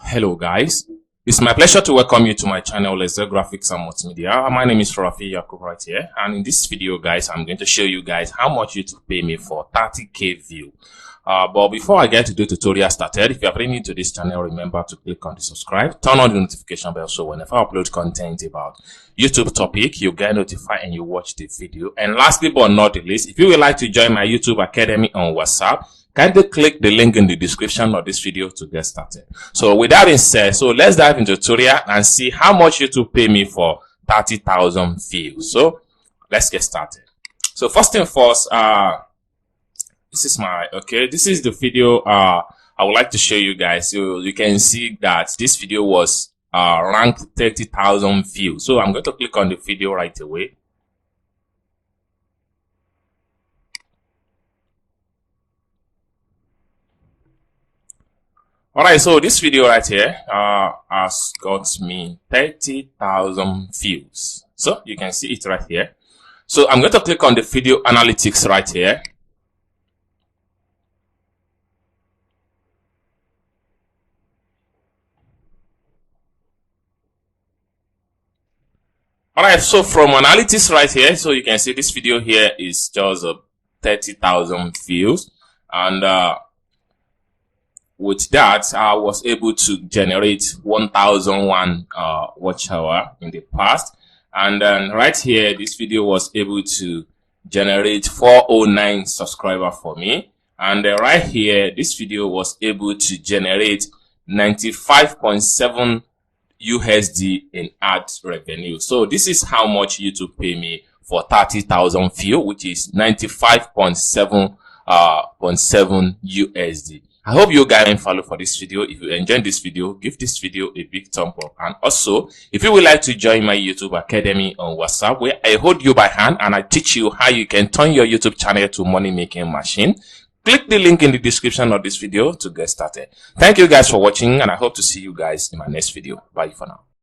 Hello guys, it's my pleasure to welcome you to my channel Laser Graphics and Multimedia. My name is Rafi Yakub right here, and in this video guys I'm going to show you guys how much YouTube pay me for 30k view. But before I get to the tutorial started, if you are new to this channel, remember to click on the subscribe, turn on the notification bell so whenever I upload content about YouTube topic, you get notified and you watch the video. And lastly but not the least, if you would like to join my YouTube Academy on WhatsApp, kindly click the link in the description of this video to get started. So with that being said, so let's dive into the tutorial and see how much YouTube pay me for 30,000 views. So let's get started. So first thing first, this is the video I would like to show you guys. So you can see that this video was ranked 30,000 views. So I'm going to click on the video right away. Alright, so this video right here has got me 30,000 views. So you can see it right here. So I'm going to click on the video analytics right here. Alright, so from analytics right here, so you can see this video here is just 30,000 views, and with that I was able to generate 1,001 watch hour in the past, and then right here this video was able to generate 409 subscriber for me, and right here this video was able to generate 95.7 USD in ad revenue. So this is how much YouTube pay me for 30,000 views, which is 95.7 USD. I hope you guys can follow for this video. If you enjoyed this video, give this video a big thumb up. And also, if you would like to join my YouTube Academy on WhatsApp, where I hold you by hand and I teach you how you can turn your YouTube channel to money making machine, click the link in the description of this video to get started. Thank you guys for watching, and I hope to see you guys in my next video. Bye for now.